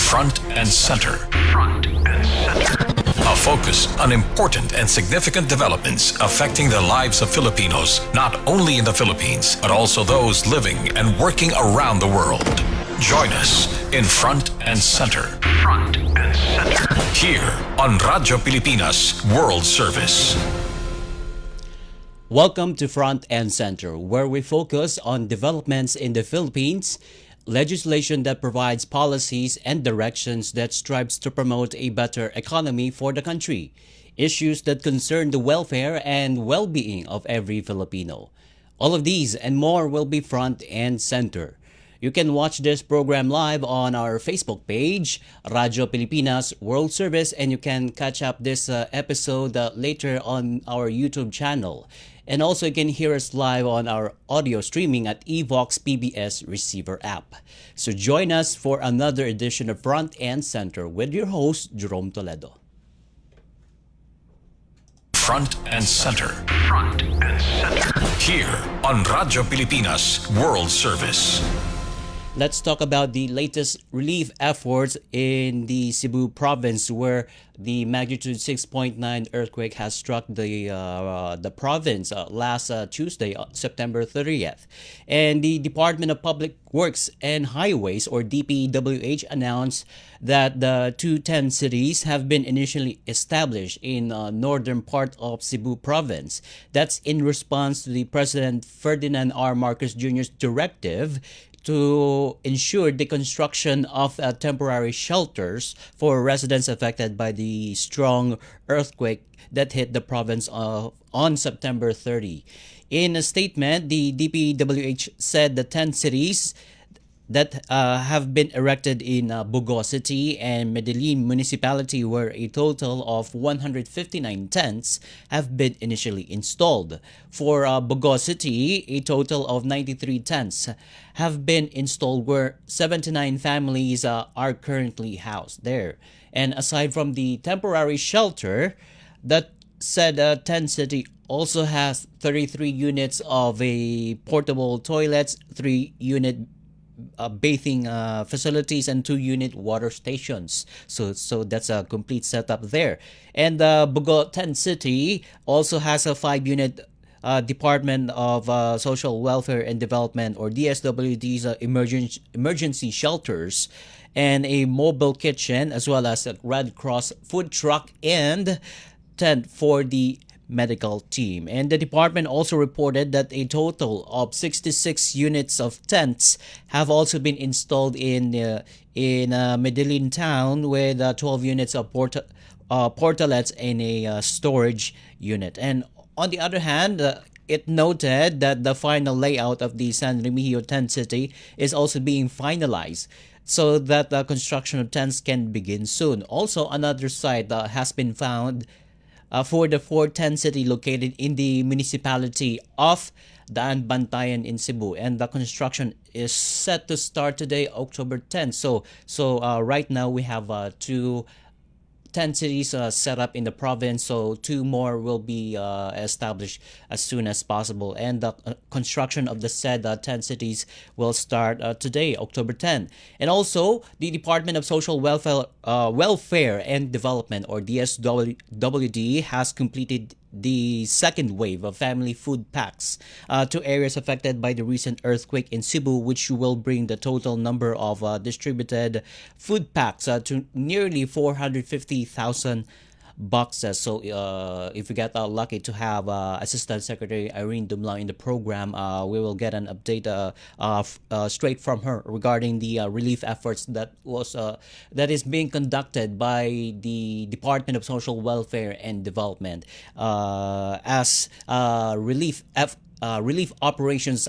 Front and Center. Front and Center. A focus on important and significant developments affecting the lives of Filipinos, not only in the Philippines, but also those living and working around the world. Join us in Front and Center. Front and Center. Here on Radyo Pilipinas World Service. Welcome to Front and Center, where we focus on developments in the Philippines, legislation that provides policies and directions that strives to promote a better economy for the country, issues that concern the welfare and well-being of every Filipino. All of these and more will be Front and Center. You can watch this program live on our Facebook page, Radyo Pilipinas World Service, and you can catch up this episode later on our YouTube channel. And also you can hear us live on our audio streaming at Evox PBS receiver app. So join us for another edition of Front and Center with your host, Jerome Toledo. Front and Center. Front and Center. Here on Radyo Pilipinas World Service. Let's talk about the latest relief efforts in the Cebu province, where the magnitude 6.9 earthquake has struck the province last Tuesday, September 30th. And the Department of Public Works and Highways, or DPWH, announced that the two tent cities have been initially established in northern part of Cebu province. That's in response to the President Ferdinand R. Marcos Jr.'s directive to ensure the construction of temporary shelters for residents affected by the strong earthquake that hit the province on September 30. In a statement, the DPWH said the 10 cities that have been erected in Bugo City and Medellin Municipality, where a total of 159 tents have been initially installed. For Bugo City, a total of 93 tents have been installed, where 79 families are currently housed there. And aside from the temporary shelter, that said tent city also has 33 units of a portable toilets, 3-unit bathing facilities, and 2-unit water stations. So that's a complete setup there. And Bugo Tent City also has a 5-unit Department of Social Welfare and Development, or DSWD's emergency shelters, and a mobile kitchen, as well as a Red Cross food truck and tent for the medical team. And the department also reported that a total of 66 units of tents have also been installed in Medellin town, with 12 units of portalets and a storage unit. And on the other hand, it noted that the final layout of the San Remigio tent city is also being finalized, so that the construction of tents can begin soon. Also, another site has been found for the 410 city located in the municipality of Daan Bantayan in Cebu, and the construction is set to start today, October 10th. So right now we have 2 tent cities set up in the province, so 2 more will be established as soon as possible, and the construction of the said tent cities will start today, October 10th. And also, the Department of Social Welfare and Development, or DSWD, has completed the second wave of family food packs to areas affected by the recent earthquake in Cebu, which will bring the total number of distributed food packs to nearly 450,000 boxes. So if we get lucky to have Assistant Secretary Irene Dumlao in the program, we will get an update straight from her regarding the relief efforts that is being conducted by the Department of Social Welfare and Development as relief operations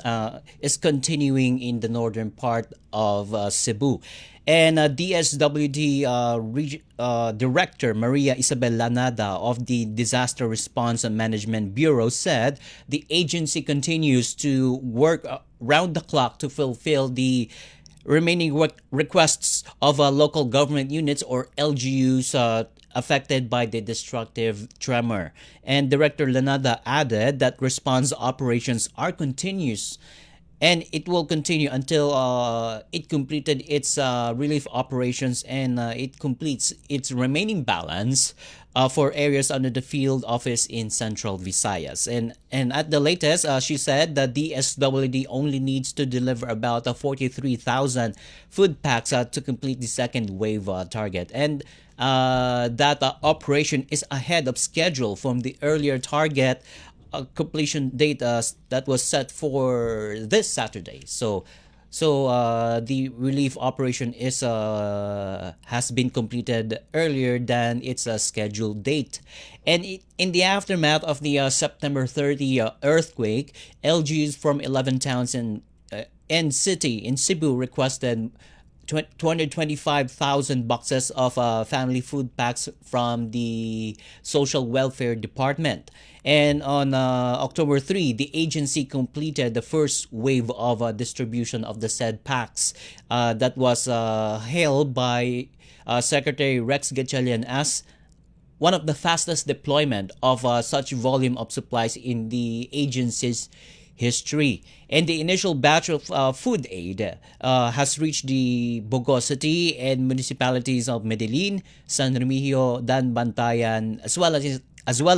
is continuing in the northern part of Cebu. And DSWD Director Maria Isabel Lanada of the Disaster Response and Management Bureau said the agency continues to work round the clock to fulfill the remaining requests of local government units, or LGUs, affected by the destructive tremor. And Director Lanada added that response operations are continuous and it will continue until it completed its relief operations, and it completes its remaining balance for areas under the field office in Central Visayas. And at the latest, she said that DSWD only needs to deliver about 43,000 food packs to complete the second wave target. And that operation is ahead of schedule from the earlier target completion date that was set for this Saturday. So the relief operation is has been completed earlier than its scheduled date, and in the aftermath of the September 30 earthquake, LGUs from 11 towns and city in Cebu requested 225,000 boxes of family food packs from the Social Welfare Department. And on October 3, the agency completed the first wave of distribution of the said packs that was hailed by Secretary Rex Gatchalian as one of the fastest deployment of such volume of supplies in the agency's history. And the initial batch of food aid has reached the Bogo City and municipalities of Medellin, San Remigio, Dan Bantayan, as well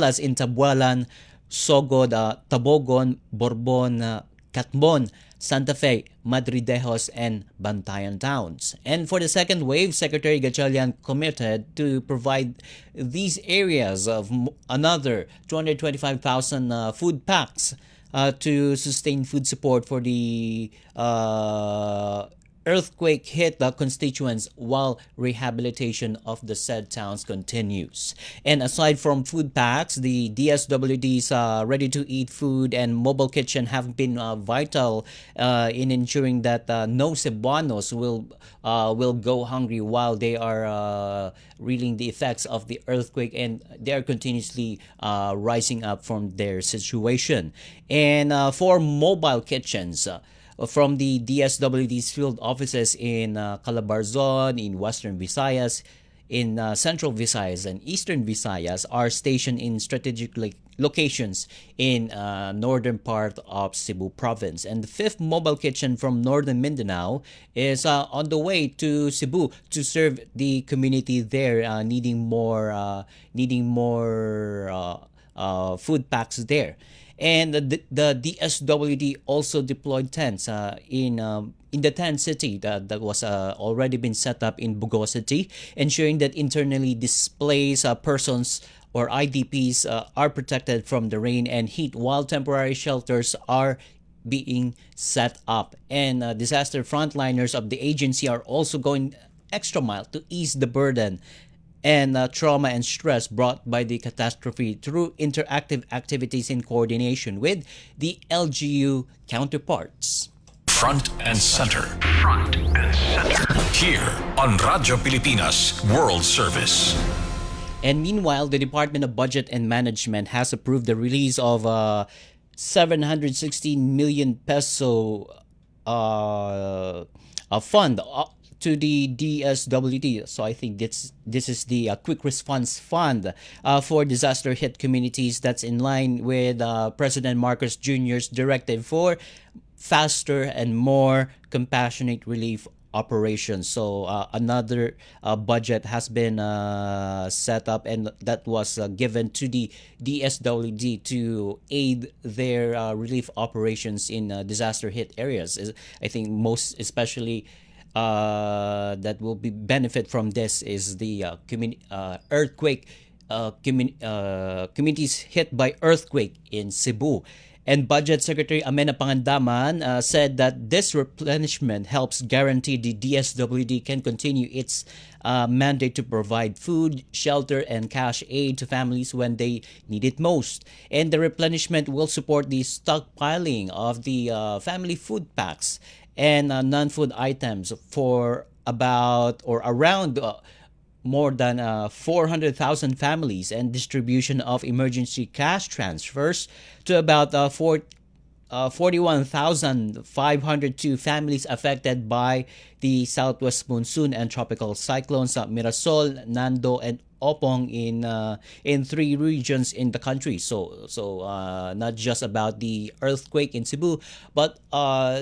as in Tabualan, Sogod, Tabogon, Borbon, Catbon, Santa Fe, Madridejos, and Bantayan towns. And for the second wave, Secretary Gatchalian committed to provide these areas of another 225,000 food packs to sustain food support for the earthquake hit the constituents while rehabilitation of the said towns continues. And aside from food packs, the DSWD's ready-to-eat food and mobile kitchen have been vital in ensuring that no Cebuanos will go hungry while they are reeling the effects of the earthquake, and they are continuously rising up from their situation. And for mobile kitchens, from the DSWD's field offices in Calabarzon, in Western Visayas, in Central Visayas, and Eastern Visayas are stationed in strategic locations in northern part of Cebu province. And the fifth mobile kitchen from northern Mindanao is on the way to Cebu to serve the community there, needing more food packs there. And the DSWD also deployed tents in the tent city that was already been set up in Bogo City, ensuring that internally displaced persons or IDPs are protected from the rain and heat, while temporary shelters are being set up. And disaster frontliners of the agency are also going extra mile to ease the burden and trauma and stress brought by the catastrophe through interactive activities in coordination with the LGU counterparts. Front and center. Front and center. Here on Radyo Pilipinas World Service. And meanwhile, the Department of Budget and Management has approved the release of 716 million peso a fund to the DSWD. So I think this is the quick response fund for disaster hit communities, that's in line with President Marcos Jr.'s directive for faster and more compassionate relief operations. So another budget has been set up, and that was given to the DSWD to aid their relief operations in disaster hit areas. I think most especially that will be benefit from this is the earthquake communities hit by earthquake in Cebu. And Budget Secretary Amena Pangandaman said that this replenishment helps guarantee the DSWD can continue its mandate to provide food, shelter, and cash aid to families when they need it most. And the replenishment will support the stockpiling of the family food packs and non-food items for about or around more than 400,000 families, and distribution of emergency cash transfers to about 41,502 families affected by the southwest monsoon and tropical cyclones Mirasol, Nando, and Opong in three regions in the country. So not just about the earthquake in Cebu, but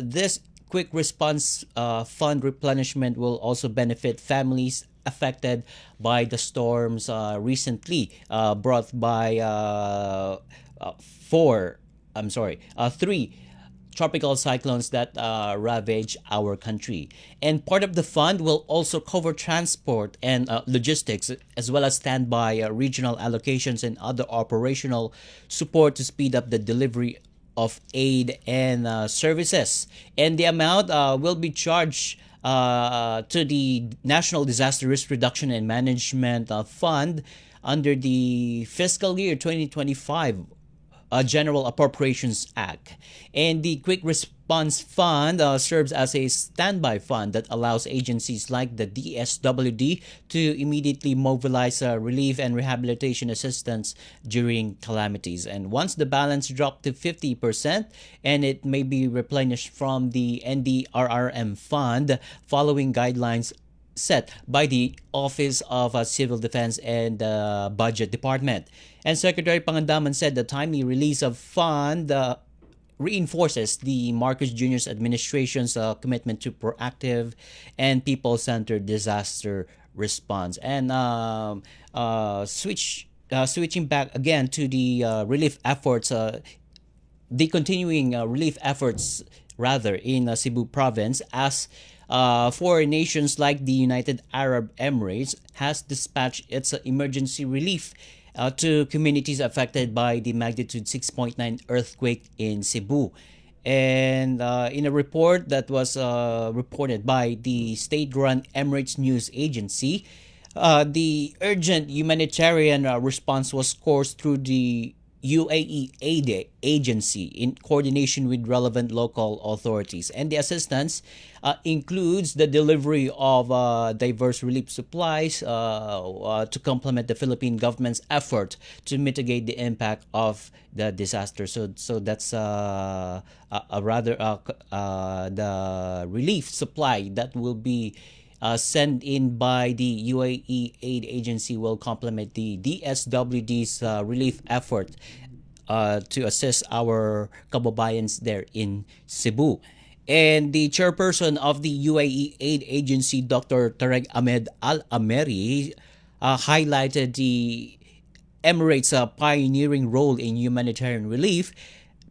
this quick response fund replenishment will also benefit families affected by the storms recently brought by three tropical cyclones that ravage our country. And part of the fund will also cover transport and logistics, as well as standby regional allocations and other operational support to speed up the delivery of aid and services. And the amount will be charged to the National Disaster Risk Reduction and Management Fund under the fiscal year 2025 General Appropriations Act. And the Quick Response Fund serves as a standby fund that allows agencies like the DSWD to immediately mobilize relief and rehabilitation assistance during calamities. And once the balance drops to 50%, and it may be replenished from the NDRRM fund following guidelines set by the Office of Civil Defense and Budget Department. And Secretary Pangandaman said the timely release of fund reinforces the Marcos Jr.'s administration's commitment to proactive and people-centered disaster response. And switching back again to the relief efforts, the continuing relief efforts rather in Cebu province, as foreign nations like the United Arab Emirates has dispatched its emergency relief to communities affected by the magnitude 6.9 earthquake in Cebu. And in a report that was reported by the state-run Emirates News Agency, the urgent humanitarian response was coursed through the UAE Aid Agency in coordination with relevant local authorities. And the assistance includes the delivery of diverse relief supplies to complement the Philippine government's effort to mitigate the impact of the disaster. So that's a rather the relief supply that will be sent in by the UAE Aid Agency will complement the DSWD's relief effort to assist our kababayans there in Cebu. And the chairperson of the UAE Aid Agency, Dr. Tarek Ahmed Al-Ameri, highlighted the Emirates' pioneering role in humanitarian relief,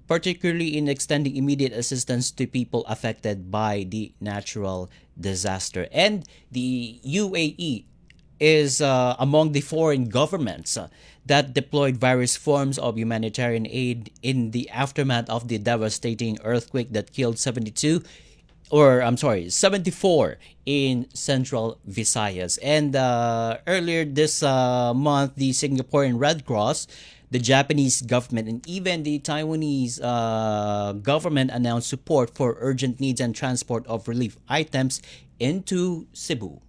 particularly in extending immediate assistance to people affected by the natural disaster. And the UAE is among the foreign governments that deployed various forms of humanitarian aid in the aftermath of the devastating earthquake that killed 74 in Central Visayas. And earlier this month, the Singaporean Red Cross, the Japanese government, and even the Taiwanese government announced support for urgent needs and transport of relief items into Cebu.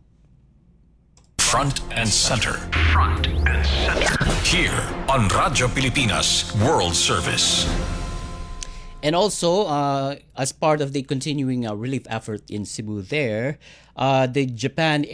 Front and center. Front and center. Here on Radyo Pilipinas World Service. And also, as part of the continuing relief effort in Cebu there, the Japan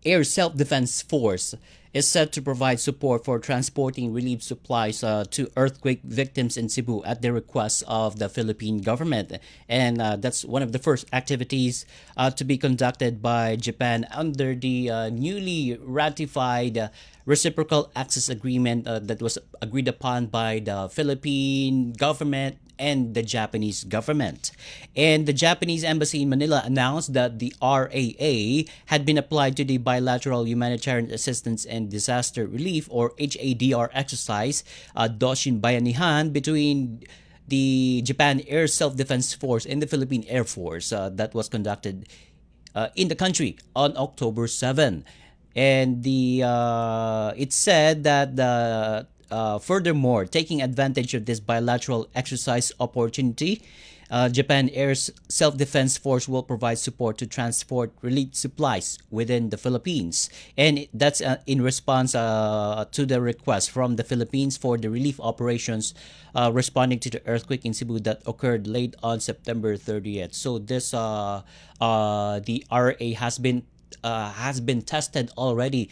Air Self-Defense Force is set to provide support for transporting relief supplies to earthquake victims in Cebu at the request of the Philippine government. And that's one of the first activities to be conducted by Japan under the newly ratified reciprocal access agreement that was agreed upon by the Philippine government and the Japanese government. And the Japanese embassy in Manila announced that the RAA had been applied to the bilateral humanitarian assistance and disaster relief, or HADR exercise, Doshin Bayanihan, between the Japan Air Self-Defense Force and the Philippine Air Force that was conducted in the country on October 7. And it said that furthermore, taking advantage of this bilateral exercise opportunity, Japan Air's Self-Defense Force will provide support to transport relief supplies within the Philippines. And that's in response to the request from the Philippines for the relief operations responding to the earthquake in Cebu that occurred late on September 30th. So this the RA has been tested already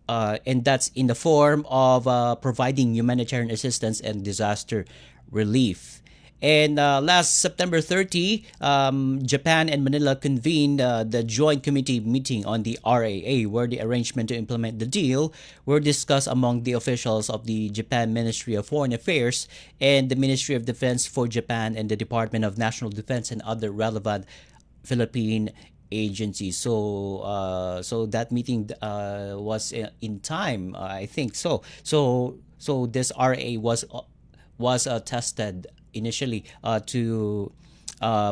and that's in the form of providing humanitarian assistance and disaster relief. And last September 30, Japan and Manila convened the Joint Committee meeting on the RAA, where the arrangement to implement the deal were discussed among the officials of the Japan Ministry of Foreign Affairs and the Ministry of Defense for Japan and the Department of National Defense and other relevant Philippine agencies. So that meeting was in time, I think. So this RA was tested initially to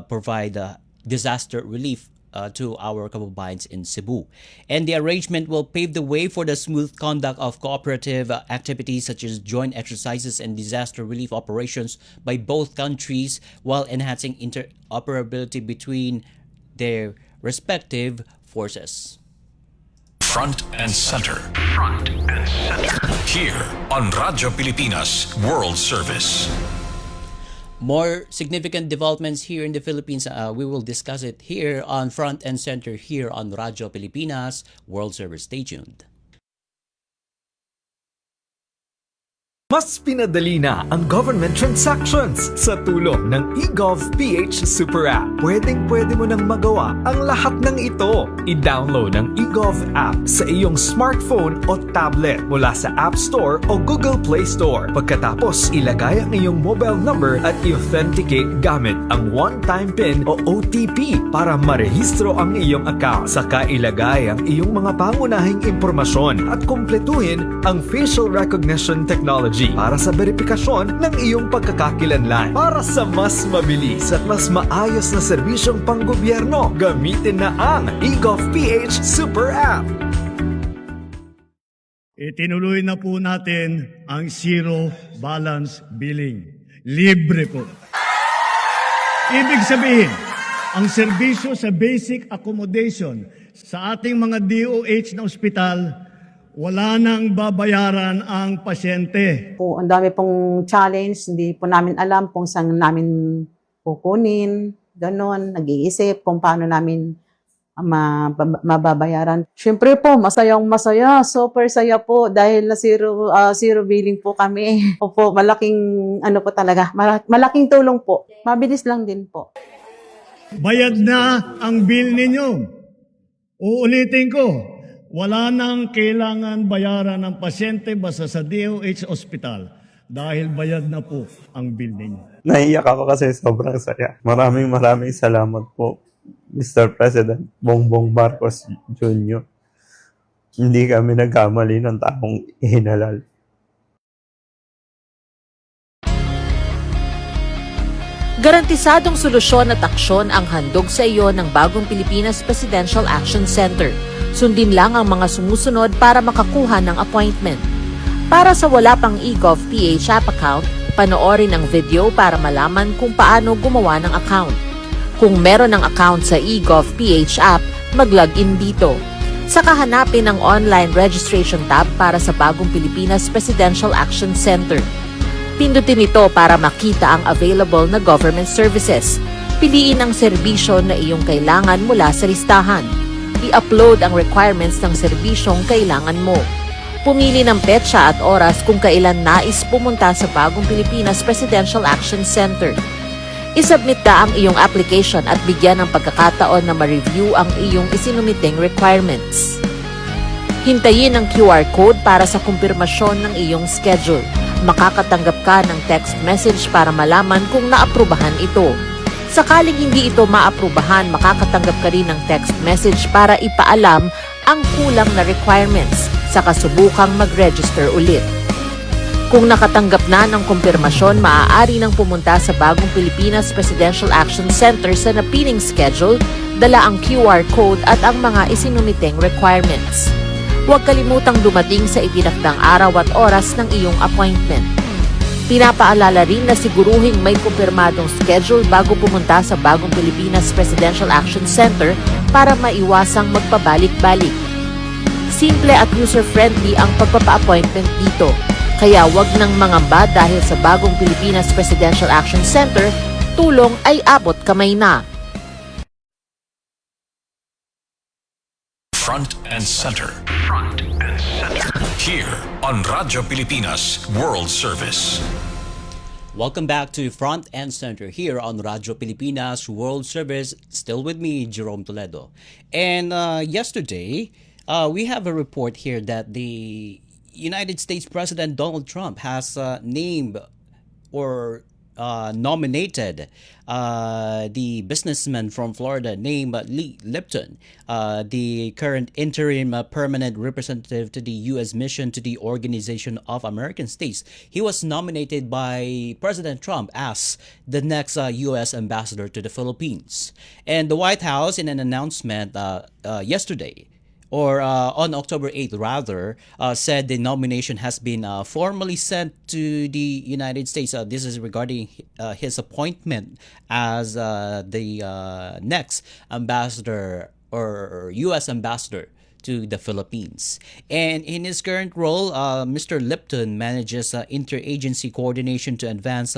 provide disaster relief to our kababayans in Cebu. And the arrangement will pave the way for the smooth conduct of cooperative activities such as joint exercises and disaster relief operations by both countries while enhancing interoperability between their respective forces. Front and center. Front and center. Here on Radyo Pilipinas World Service. More significant developments here in the Philippines, we will discuss it here on Front and Center here on Radyo Pilipinas World Service. Stay tuned. Mas pinadali na ang government transactions sa tulong ng eGov.ph Super App. Pwedeng-pwede mo nang magawa ang lahat ng ito. I-download ang eGov app sa iyong smartphone o tablet mula sa App Store o Google Play Store. Pagkatapos, ilagay ang iyong mobile number at i-authenticate gamit ang one-time PIN o OTP para marehistro ang iyong account. Saka ilagay ang iyong mga pangunahing impormasyon at kumpletuhin ang facial recognition technology para sa verifikasyon ng iyong pagkakakilanlan. Para sa mas mabilis at mas maayos na serbisyong panggobyerno, gamitin na ang eGov.ph Super App. Itinuloy na po natin ang zero balance billing. Libre po. Ibig sabihin, ang serbisyo sa basic accommodation sa ating mga DOH na ospital, wala nang babayaran ang pasyente. Po, ang dami pong challenge, hindi po namin alam kung saan namin kukunin, ganon, nag-iisip kung paano namin mababayaran. Siyempre po, masaya, super saya po dahil na zero billing po kami. Opo, malaking ano po talaga, malaking tulong po. Mabilis lang din po. Bayad na ang bill ninyo. Uulitin ko, wala nang kailangan bayaran ng pasyente basta sa DOH Hospital dahil bayad na po ang bill ninyo. Naiyak ako kasi sobrang saya. Maraming salamat po, Mr. President Bongbong Marcos Jr. Hindi kami nagkamali ng taong ihinalal. Garantisadong solusyon at aksyon ang handog sa iyo ng bagong Pilipinas Presidential Action Center. Sundin lang ang mga sumusunod para makakuha ng appointment. Para sa wala pang eGov.ph app account, panoorin ang video para malaman kung paano gumawa ng account. Kung meron ng account sa eGov.ph app, mag-login dito. Saka hanapin ang online registration tab para sa bagong Pilipinas Presidential Action Center. Pindutin ito para makita ang available na government services. Piliin ang serbisyo na iyong kailangan mula sa listahan. I-upload ang requirements ng serbisyong kailangan mo. Pumili ng petsa at oras kung kailan nais pumunta sa bagong Pilipinas Presidential Action Center. I-submit na ang iyong application at bigyan ng pagkakataon na ma-review ang iyong isinumiting requirements. Hintayin ang QR code para sa kumpirmasyon ng iyong schedule. Makakatanggap ka ng text message para malaman kung naaprubahan ito. Sakaling hindi ito maaprubahan, makakatanggap ka rin ng text message para ipaalam ang kulang na requirements sa kasubukang mag-register ulit. Kung nakatanggap na ng kumpirmasyon, maaari nang pumunta sa bagong Pilipinas Presidential Action Center sa napiling schedule, dala ang QR code at ang mga isinumiteng requirements. Huwag kalimutang dumating sa itinakdang araw at oras ng iyong appointment. Pinapaalala rin na siguruhing may kumpirmadong schedule bago pumunta sa bagong Pilipinas Presidential Action Center para maiwasang magpabalik-balik. Simple at user-friendly ang pagpapa-appointment dito, kaya wag nang mangamba dahil sa bagong Pilipinas Presidential Action Center, tulong ay abot kamay na. Front and center. Front and center. Here on Radyo Pilipinas World Service. Welcome back to Front and Center here on Radyo Pilipinas World Service. Still with me, Jerome Toledo. And yesterday, we have a report here that the United States President Donald Trump has named or nominated the businessman from Florida named Lee Lipton, the current interim permanent representative to the U.S. mission to the Organization of American States. He was nominated by President Trump as the next U.S. ambassador to the Philippines. And the White House, in an announcement yesterday, or on October 8th rather, said the nomination has been formally sent to the United States. This is regarding his appointment as the next ambassador or U.S. ambassador to the Philippines. And in his current role, Mr. Lipton manages interagency coordination to advance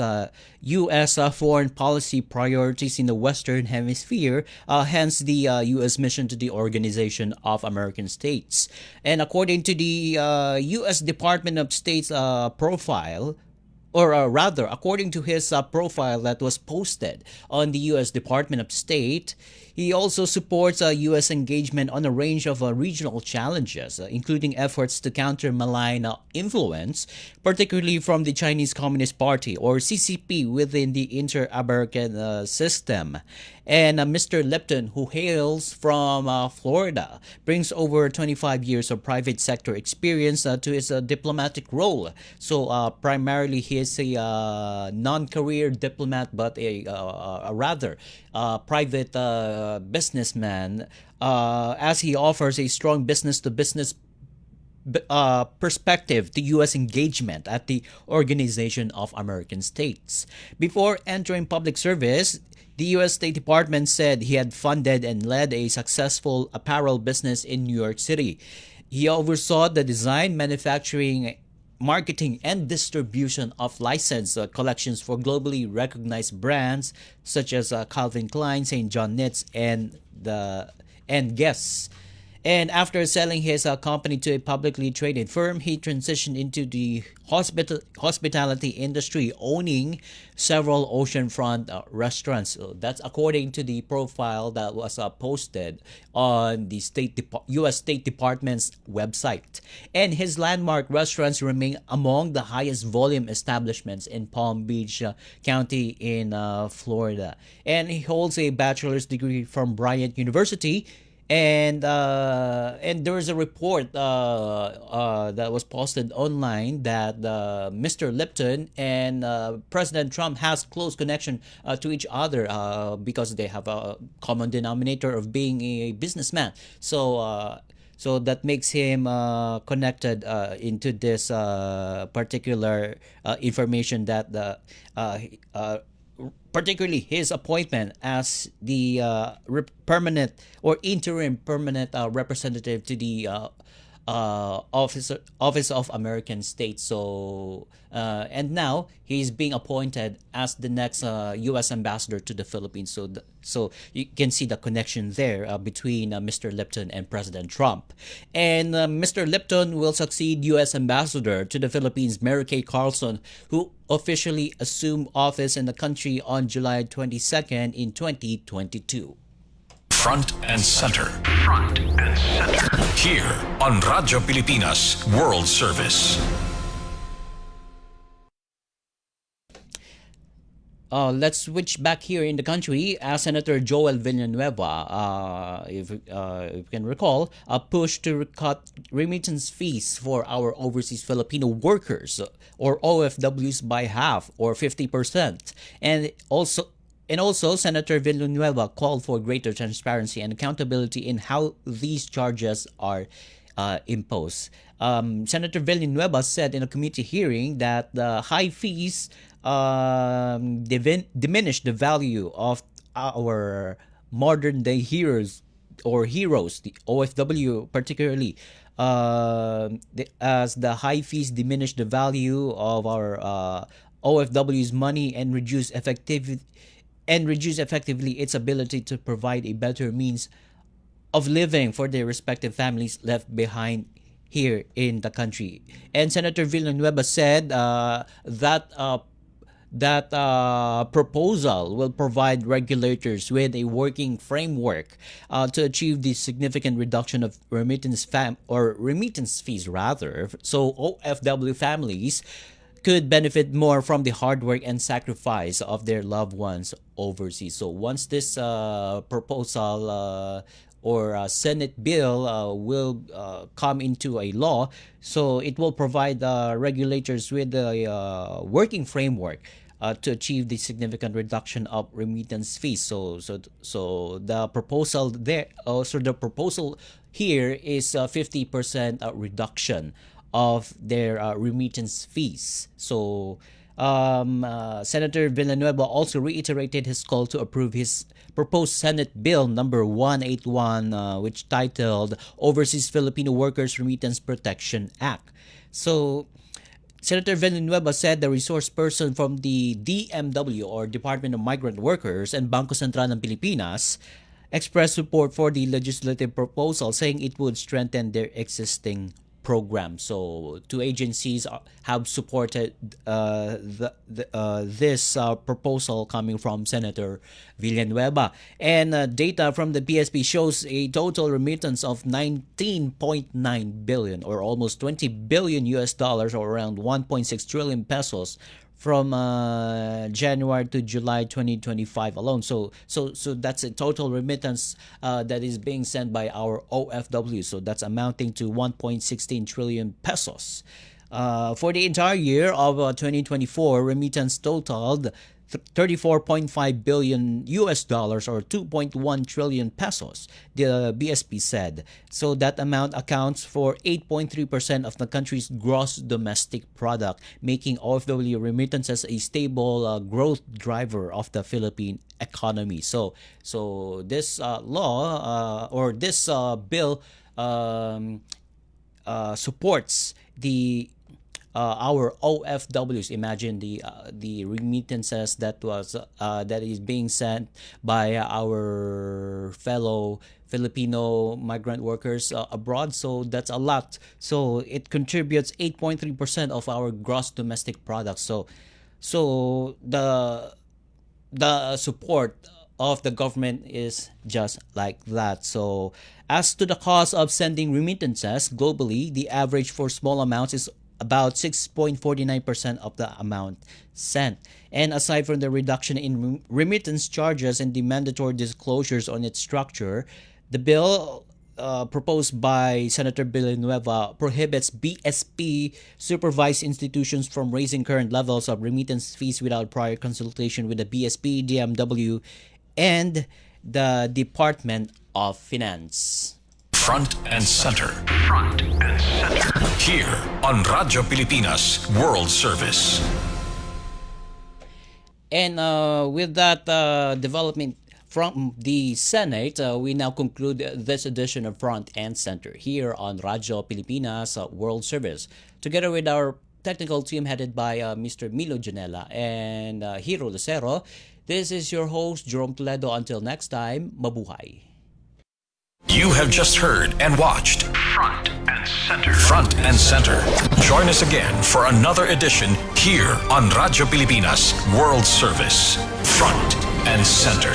U.S. Foreign policy priorities in the Western Hemisphere, hence the U.S. mission to the Organization of American States. And according to the U.S. Department of State's profile, or rather, according to his profile that was posted on the U.S. Department of State, he also supports U.S. engagement on a range of regional challenges, including efforts to counter malign influence, particularly from the Chinese Communist Party, or CCP, within the inter-American system. And Mr. Lipton, who hails from Florida, brings over 25 years of private sector experience to his diplomatic role. So primarily he is a non-career diplomat, but a rather private businessman, as he offers a strong business-to-business perspective to U.S. engagement at the Organization of American States. Before entering public service, the U.S. State Department said he had funded and led a successful apparel business in New York City. He oversaw the design, manufacturing, marketing, and distribution of licensed collections for globally recognized brands such as Calvin Klein, St. John Knits, and Guess. And after selling his company to a publicly traded firm, he transitioned into the hospitality industry, owning several oceanfront restaurants. So that's according to the profile that was posted on the U.S. State Department's website. And his landmark restaurants remain among the highest volume establishments in Palm Beach County in Florida. And he holds a bachelor's degree from Bryant University. And there is a report that was posted online that Mr. Lipton and President Trump has close connection to each other because they have a common denominator of being a businessman. So that makes him connected into this particular information that particularly his appointment as the permanent or interim permanent representative to the Office of American States. So and now he's being appointed as the next U.S. ambassador to the Philippines. So you can see the connection there between Mr. Lipton and President Trump. And Mr. Lipton will succeed U.S. ambassador to the Philippines, Mary Kay Carlson, who officially assumed office in the country on July 22nd in 2022. Front and center. Front and center. Here on Radyo Pilipinas World Service. Let's switch back here in the country. As Senator Joel Villanueva, if you can recall, pushed to cut remittance fees for our overseas Filipino workers, or OFWs, by half, or 50%. And also, Senator Villanueva called for greater transparency and accountability in how these charges are imposed. Senator Villanueva said in a committee hearing that the high fees diminish the value of our modern day heroes, the OFW particularly, as the high fees diminish the value of our OFW's money and reduce effectively its ability to provide a better means of living for their respective families left behind here in the country. And Senator Villanueva said that proposal will provide regulators with a working framework to achieve the significant reduction of remittance fees rather, so OFW families could benefit more from the hard work and sacrifice of their loved ones overseas. So once this proposal or Senate bill will come into a law, so it will provide regulators with a working framework to achieve the significant reduction of remittance fees. So the proposal there, so the proposal here is 50% reduction of their remittance fees. So Senator Villanueva also reiterated his call to approve his proposed Senate Bill number 181, which titled Overseas Filipino Workers Remittance Protection Act. So Senator Villanueva said the resource person from the DMW or Department of Migrant Workers and Bangko Sentral ng Pilipinas expressed support for the legislative proposal, saying it would strengthen their existing program. So two agencies have supported this proposal coming from Senator Villanueva. And data from the PSP shows a total remittance of 19.9 billion or almost 20 billion US dollars or around 1.6 trillion pesos from January to July 2025 alone. So that's a total remittance that is being sent by our OFW. So that's amounting to 1.16 trillion pesos. For the entire year of 2024, remittance totaled 34.5 billion US dollars or 2.1 trillion pesos, the BSP said. So that amount accounts for 8.3% of the country's gross domestic product, making OFW remittances a stable growth driver of the Philippine economy. So this law or this bill supports the our OFWs. Imagine the remittances that is being sent by our fellow Filipino migrant workers abroad. So that's a lot. So it contributes 8.3% of our gross domestic product. So the support of the government is just like that. So as to the cost of sending remittances globally, the average for small amounts is about 6.49% of the amount sent. And aside from the reduction in remittance charges and the mandatory disclosures on its structure, the bill proposed by Senator Villanueva prohibits BSP supervised institutions from raising current levels of remittance fees without prior consultation with the BSP, DMW, and the Department of Finance. Front and center. Front and center. Here on Radyo Pilipinas World Service. And with that development from the Senate, we now conclude this edition of Front and Center here on Radyo Pilipinas World Service. Together with our technical team headed by Mr. Milo Janela and Hiro Lucero, this is your host, Jerome Toledo. Until next time, mabuhay. You have just heard and watched Front and Center. Front and Center. Join us again for another edition here on Radyo Pilipinas World Service. Front and Center.